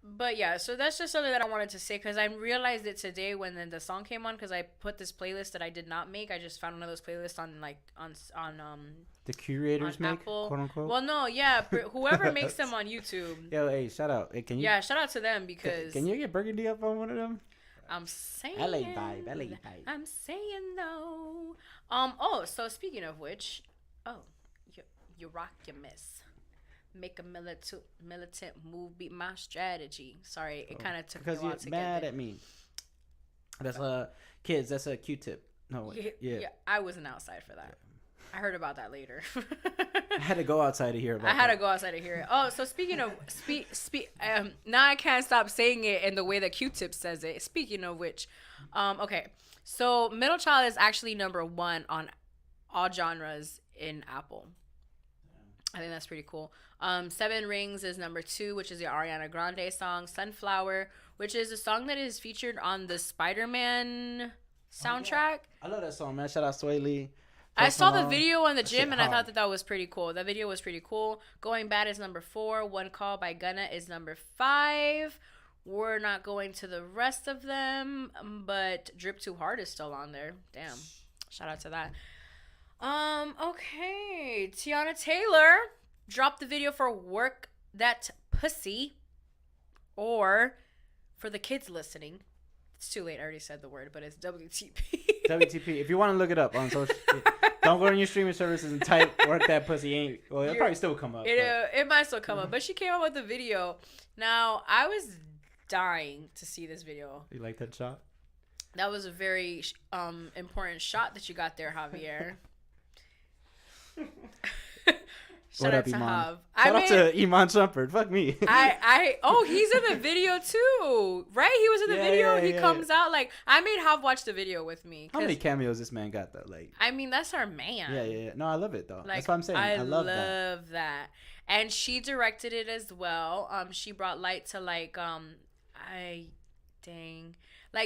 But yeah, so that's just something that I wanted to say because I realized it today when the song came on, because I put this playlist that I did not make. I just found one of those playlists on the curators on make, Apple. quote unquote. Well, no, yeah, whoever makes them on YouTube. Yo, hey, shout out. Hey, can you? Yeah, shout out to them because. Can you get Burgundy up on one of them? I'm saying. LA vibe. I'm saying though. Oh, so speaking of which, you rock, you miss. Make a militant move, beat my strategy. Sorry, it kind of took me a while to get there. Because you're mad at me. That's kids. That's a Q-tip. No, yeah. I wasn't outside for that. I heard about that later. I had to go outside to hear about. I had to go outside to hear it. Oh, so speaking of now I can't stop saying it in the way that Q-tip says it. Speaking of which, okay, so Middle Child is actually #1 on all genres in Apple. I think that's pretty cool. 7 Rings is #2, which is the Ariana Grande song. Sunflower, which is a song that is featured on the Spider-Man soundtrack. I love that song, man. Shout out Sway Lee. I saw the video in the gym, and I hard. thought that was pretty cool. That video was pretty cool. Going Bad is number 4. One Call by Gunna is number 5. We're not going to the rest of them, but Drip Too Hard is still on there. Damn. Shout out to that. Okay. Tiana Taylor dropped the video for Work That Pussy, or for the kids listening, it's too late. I already said the word, but it's WTP. WTP. If you want to look it up on social, don't go on your streaming services and type "work that pussy." Ain't well, it'll probably still come up. It might still come up, but she came up with the video. Now I was dying to see this video. You like that shot? That was a very important shot that you got there, Javier. Shout out to Hav. Shout out to Iman Shumpert. Fuck me. He's in the video too, right? He was in the video. He comes out like I made Hav watch the video with me. How many cameos this man got though? Like, I mean, that's our man. Yeah. No, I love it though. Like, that's what I'm saying. I love that. And she directed it as well. She brought light to like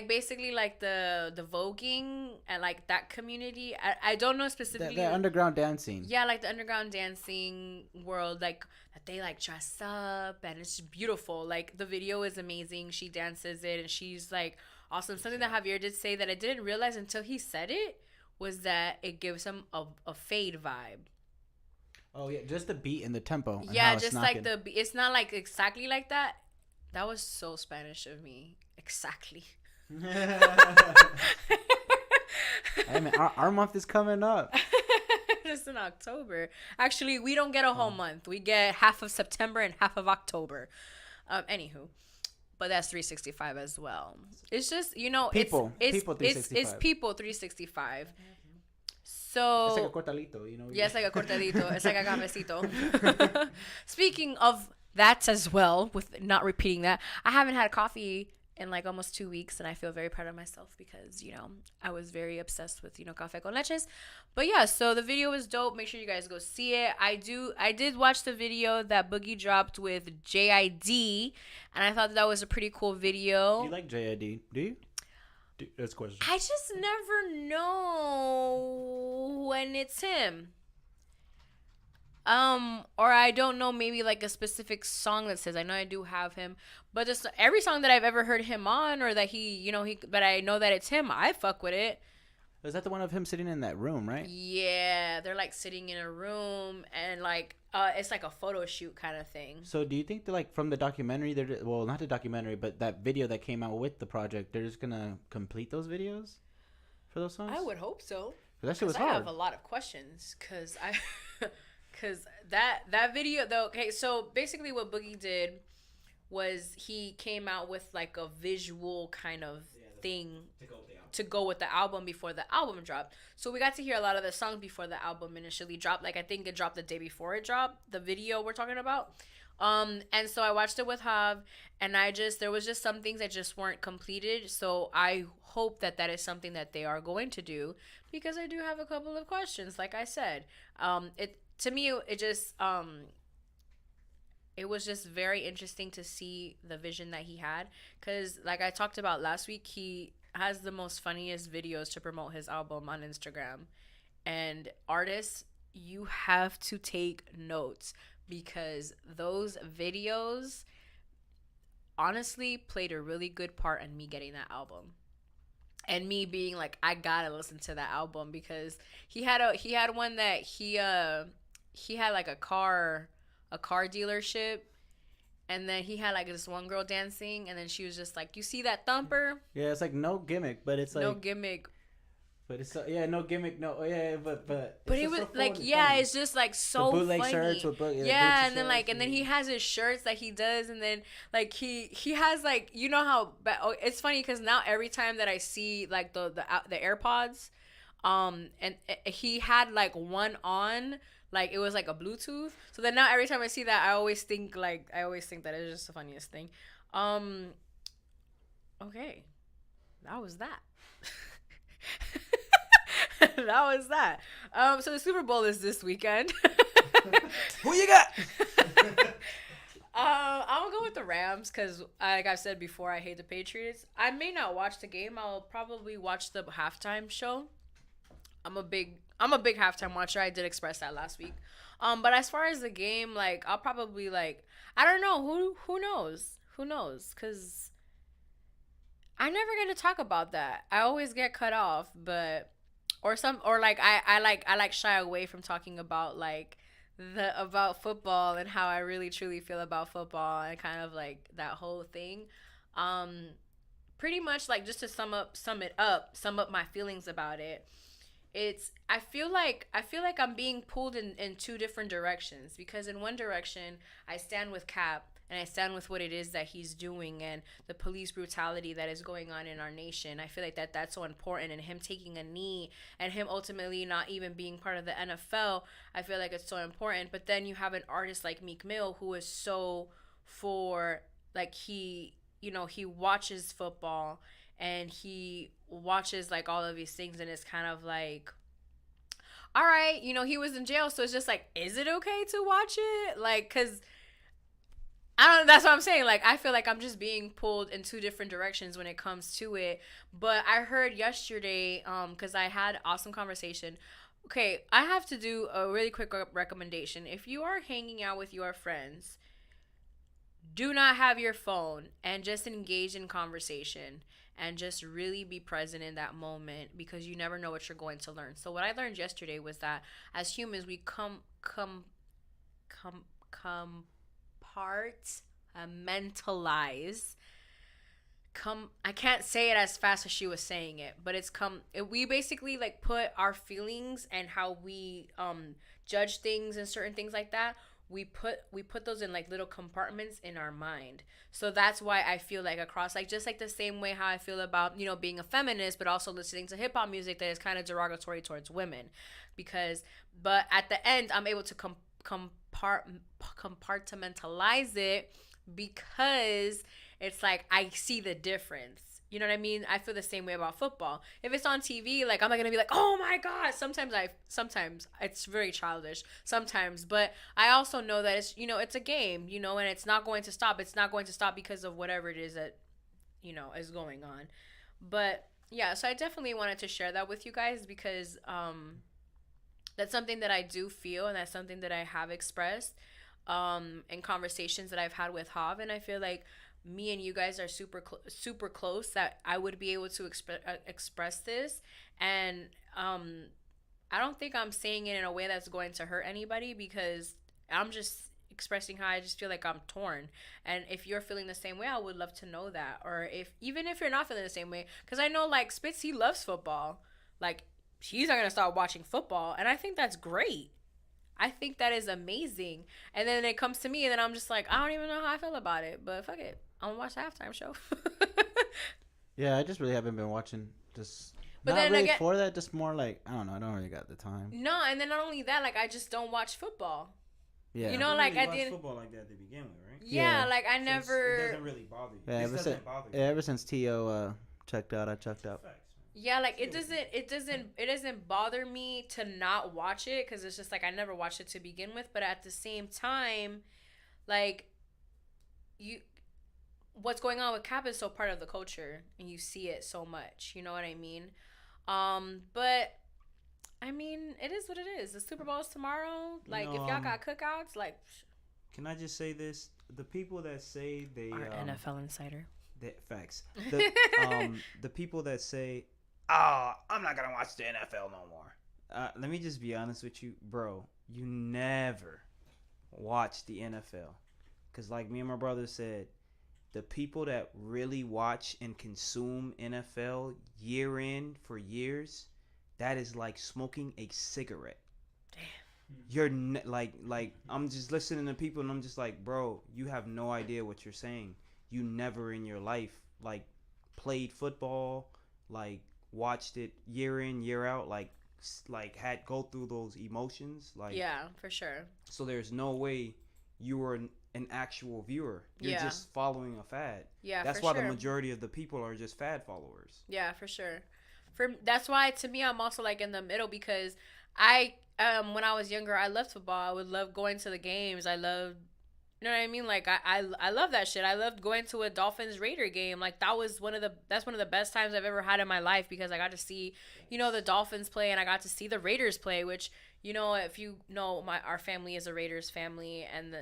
basically like the voguing and like that community. I don't know specifically the underground dancing. Yeah, like the underground dancing world, like that they like dress up and it's just beautiful. Like the video is amazing. She dances it and she's like awesome. Something that Javier did say that I didn't realize until he said it was that it gives him a fade vibe. Oh yeah, just the beat and the tempo. Yeah, just like the beat. It's not like exactly like that. That was so Spanish of me. Exactly. Hey man, our month is coming up. Just in October. Actually, we don't get a whole month. We get half of September and half of October. Anywho, but that's 365 as well. It's just people 365. It's people 365. So it's like a cortadito, you know. Yeah, it's like a cortadito. It's like a cafecito. Speaking of that as well, with not repeating that, I haven't had coffee in like almost 2 weeks, and I feel very proud of myself because I was very obsessed with café con leches. But yeah, so the video was dope. Make sure you guys go see it. I did watch the video that Boogie dropped with JID, and I thought that was a pretty cool video. You like JID? Do you? That's a question. I just never know when it's him. Or I don't know, maybe like a specific song that says. I know I do have him, but just every song that I've ever heard him on, or that he, but I know that it's him, I fuck with it. Is that the one of him sitting in that room, right? Yeah, they're like sitting in a room and like it's like a photo shoot kind of thing. So do you think that like from the documentary, well, not the documentary, but that video that came out with the project, they're just gonna complete those videos for those songs? I would hope so. That shit was hard. I have a lot of questions because that video though. Okay, so basically what Boogie did was he came out with like a visual kind of thing to go with the album before the album dropped. So we got to hear a lot of the songs before the album initially dropped. Like I think it dropped the day before it dropped, the video we're talking about. And so I watched it with Hav, and there was just some things that just weren't completed. So I hope that is something that they are going to do, because I do have a couple of questions. Like I said, it was just very interesting to see the vision that he had, because like I talked about last week, he has the most funniest videos to promote his album on Instagram. And artists, you have to take notes, because those videos honestly played a really good part in me getting that album. And me being like, I gotta listen to that album, because he had one that he had like a car dealership, and then he had like this one girl dancing, and then she was just like, you see that thumper? Yeah, it's like no gimmick, but it's like no gimmick. But it's no gimmick, no but it was so like it's just like so the bootleg funny. Shirts with and then like and then he has his shirts that he does, and then like he has like how it's funny because now every time that I see like the AirPods, and he had like one on. Like, it was like a Bluetooth. So then now every time I see that, I always think that it's just the funniest thing. Okay. That was that. That was that. So the Super Bowl is this weekend. Who you got? I'll go with the Rams because, like I said before, I hate the Patriots. I may not watch the game. I'll probably watch the halftime show. I'm a big halftime watcher. I did express that last week. But as far as the game, like I'll probably like I don't know who knows because I never get to talk about that. I always get cut off, but or like I shy away from talking about like the about football and how I really truly feel about football and kind of like that whole thing. Um, Pretty much like just to sum up my feelings about it. It's I feel like I'm being pulled in two different directions because in one direction I stand with Cap and I stand with what it is that he's doing and the police brutality that is going on in our nation. I feel like that's so important and him taking a knee and him ultimately not even being part of the NFL. I feel like it's so important. But then you have an artist like Meek Mill who is so for like he watches football and he watches like all of these things and it's kind of like all right, he was in jail, so it's just like, is it okay to watch it? Like, cause I don't. That's what I'm saying. Like, I feel like I'm just being pulled in two different directions when it comes to it. But I heard yesterday, cause I had awesome conversation. Okay, I have to do a really quick recommendation. If you are hanging out with your friends, do not have your phone and just engage in conversation and just really be present in that moment because you never know what you're going to learn. So what I learned yesterday was that as humans we compartmentalize. I can't say it as fast as she was saying it, but we basically like put our feelings and how we judge things and certain things like that. We put those in like little compartments in our mind. So that's why I feel like across like just like the same way how I feel about being a feminist but also listening to hip hop music that is kind of derogatory towards women but at the end I'm able to compartmentalize it because it's like I see the difference. You know what I mean? I feel the same way about football. If it's on TV, like I'm not gonna be like, oh my god. Sometimes it's very childish. Sometimes, but I also know that it's a game, and it's not going to stop. It's not going to stop because of whatever it is that is going on. But yeah, so I definitely wanted to share that with you guys because that's something that I do feel and that's something that I have expressed in conversations that I've had with Hav, and I feel like me and you guys are super close that I would be able to express this and I don't think I'm saying it in a way that's going to hurt anybody because I'm just expressing how I just feel like I'm torn. And if you're feeling the same way, I would love to know that. Or even if you're not feeling the same way, because I know like Spitz, he loves football. Like he's not gonna start watching football, and I think that's great. I think that is amazing. And then it comes to me, and then I'm just like, I don't even know how I feel about it, but fuck it. I'm gonna watch the halftime show. Yeah, I just really haven't been watching. Just but not then really again, for that. Just more like I don't know. I don't really got the time. No, and then not only that, like I just don't watch football. Yeah, like really watch football like that to begin with, right? Yeah, like I never. It doesn't really bother you. Yeah, ever since T.O. checked out, I checked out. Yeah, like it doesn't bother me to not watch it because it's just like I never watched it to begin with. But at the same time, like what's going on with Cap is so part of the culture and you see it so much. You know what I mean? But I mean, it is what it is. The Super Bowl's tomorrow. Like if y'all got cookouts, like. Can I just say this? The people that say they are NFL insider. Facts. The people that say, "Oh, I'm not gonna watch the NFL no more." Let me just be honest with you, bro. You never watch the NFL, cause like me and my brother said, the people that really watch and consume NFL year in for years, that is like smoking a cigarette. Damn. You're like I'm just listening to people and I'm just like, bro, you have no idea what you're saying. You never in your life like played football, like watched it year in year out, like had go through those emotions, like yeah, for sure. So there's no way you were an actual viewer. You're just following a fad. Yeah, that's why the majority of the people are just fad followers. Yeah, for sure. That's why to me I'm also like in the middle because when I was younger I loved football. I would love going to the games. I loved You know what I mean? Like I love that shit. I loved going to a Dolphins Raider game. Like that's one of the best times I've ever had in my life because I got to see, the Dolphins play and I got to see the Raiders play, which, if you know our family is a Raiders family and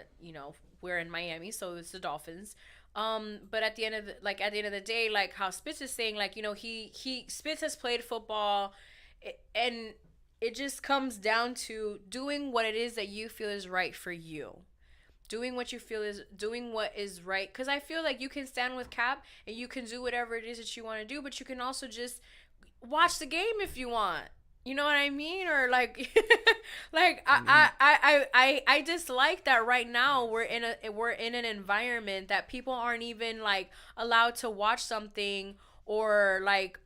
we're in Miami, so it's the Dolphins. But at the end of the day, like how Spitz is saying, like, he Spitz has played football and it just comes down to doing what it is that you feel is right for you. Doing what you feel is doing what is right. Because I feel like you can stand with Cap and you can do whatever it is that you want to do, but you can also just watch the game if you want. You know what I mean? Or like, I dislike that right now we're in an environment that people aren't even like allowed to watch something or like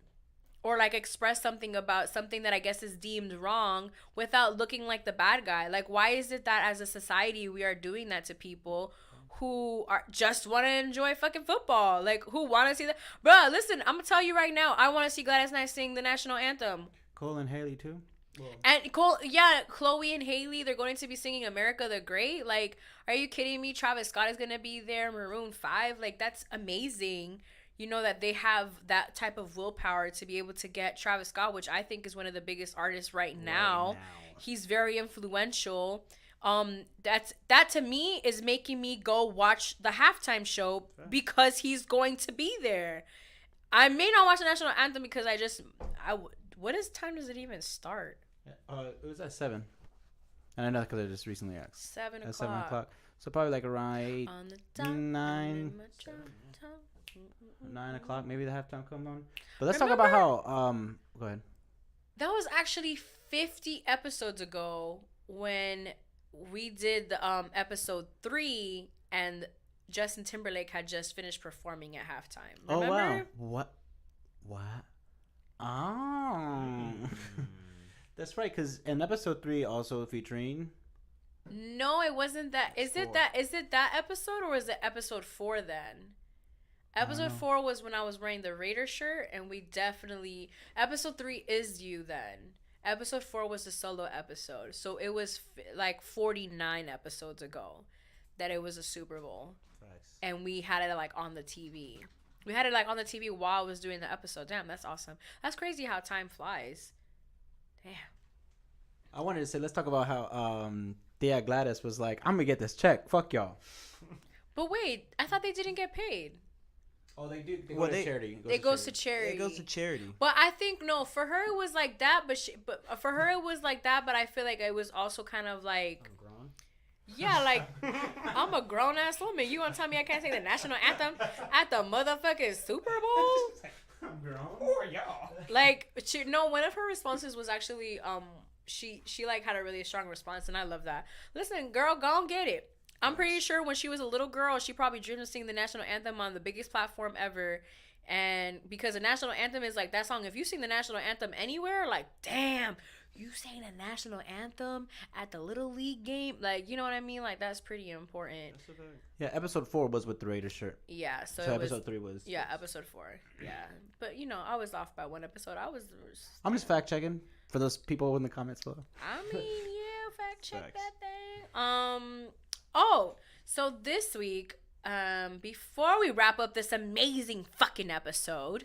express something about something that I guess is deemed wrong without looking like the bad guy. Like, why is it that as a society we are doing that to people who are just want to enjoy fucking football? Like, who want to see that? Bruh, listen, I'm gonna tell you right now, I want to see Gladys Knight sing the national anthem. Cole and Haley too. Whoa. And Chloe and Haley, they're going to be singing America the Great. Like, are you kidding me? Travis Scott is gonna be there. Maroon 5, like, that's amazing. That they have that type of willpower to be able to get Travis Scott, which I think is one of the biggest artists right now. He's very influential. That to me is making me go watch the halftime show because he's going to be there. I may not watch the national anthem because what time does it even start? It was at 7. And I know because I just recently asked. 7 o'clock. 7 o'clock. So probably like around 8, 9. 9 o'clock, maybe the halftime come on. But let's talk about how. Go ahead. That was actually 50 episodes ago when we did the episode 3, and Justin Timberlake had just finished performing at halftime. Remember? Oh wow! What? Oh, that's right. Because in episode 3, also featuring. No, it wasn't that. Is it that episode or is it episode 4 then? Episode 4 was when I was wearing the Raider shirt, and we definitely... Episode 3 is you then. Episode 4 was the solo episode. So it was like 49 episodes ago that it was a Super Bowl. Nice. And we had it like on the TV. We had it like on the TV while I was doing the episode. Damn, that's awesome. That's crazy how time flies. Damn. I wanted to say, let's talk about how Thea Gladys was like, I'm going to get this check. Fuck y'all. But wait, I thought they didn't get paid. Oh, they do. They go to charity. It goes to charity. It goes to charity. But I think no, for her it was like that. But for her it was like that. But I feel like it was also kind of like. I'm grown. Yeah, like I'm a grown ass woman. You gonna tell me I can't sing the national anthem at the motherfucking Super Bowl? I'm grown. Or y'all. Like one of her responses was actually she like had a really strong response, and I love that. Listen, girl, go and get it. I'm pretty sure when she was a little girl, she probably dreamed of singing the national anthem on the biggest platform ever. And because the national anthem is like that song, if you sing the national anthem anywhere, like, damn, you sang the national anthem at the Little League game. Like, you know what I mean? Like, that's pretty important. Yeah, episode 4 was with the Raiders shirt. Yeah, so episode 3 was. Yeah, episode 4. Yeah. But, I was off by one episode. I'm just fact checking for those people in the comments below. I mean, yeah, fact check that thing. Oh, so this week, before we wrap up this amazing fucking episode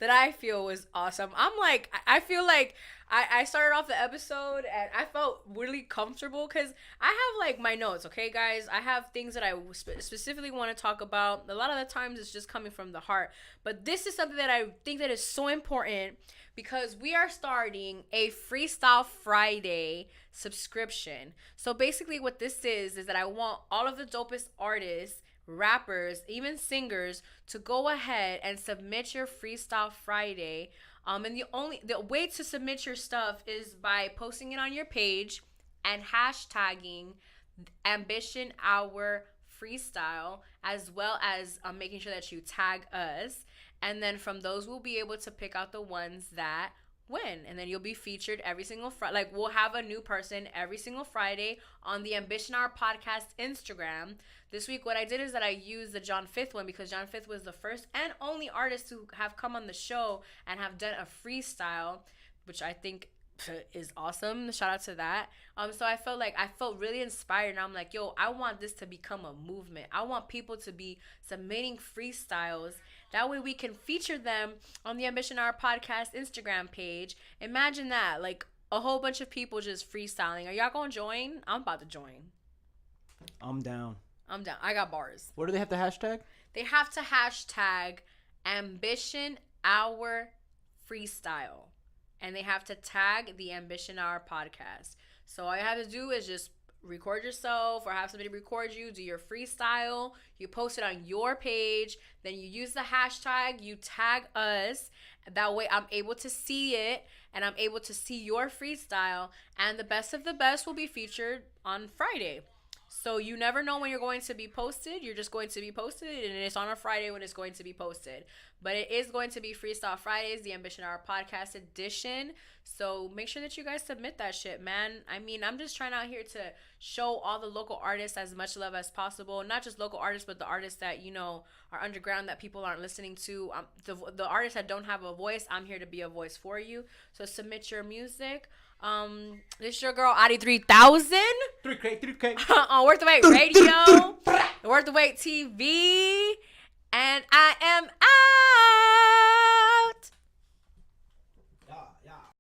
that I feel was awesome, I feel like I started off the episode and I felt really comfortable because I have like my notes, okay, guys? I have things that I specifically want to talk about. A lot of the times it's just coming from the heart, but this is something that I think that is so important because we are starting a Freestyle Friday subscription. So basically what this is that I want all of the dopest artists, rappers, even singers to go ahead and submit your Freestyle Friday. And the way to submit your stuff is by posting it on your page and hashtagging Ambition Hour Freestyle, as well as making sure that you tag us. And then from those, we'll be able to pick out the ones that win. And then you'll be featured every single Friday. Like, we'll have a new person every single Friday on the Ambition Hour Podcast Instagram. This week, what I did is that I used the John Fifth one because John Fifth was the first and only artist to have come on the show and have done a freestyle, which I think is awesome. Shout out to that. So I felt really inspired, and I'm like, yo, I want this to become a movement. I want people to be submitting freestyles. That way we can feature them on the Ambition Hour podcast Instagram page. Imagine that, like a whole bunch of people just freestyling. Are y'all gonna join? I'm about to join. I'm down. I got bars. What do they have to hashtag? They have to hashtag Ambition Hour Freestyle. And they have to tag the Ambition Hour podcast. So all you have to do is just record yourself or have somebody record you, do your freestyle, you post it on your page, then you use the hashtag, you tag us. That way I'm able to see it and I'm able to see your freestyle, and the best of the best will be featured on Friday. So you never know when you're going to be posted. You're just going to be posted, and it's on a Friday when it's going to be posted. But it is going to be Freestyle Fridays, the Ambition Hour podcast edition. So make sure that you guys submit that shit, man. I mean, I'm just trying out here to show all the local artists as much love as possible. Not just local artists, but the artists that, you know, are underground that people aren't listening to. The artists that don't have a voice, I'm here to be a voice for you. So submit your music. This is your girl AuDii 3000 3K on Worth the Wait Radio, Worth the Wait TV, and I am out.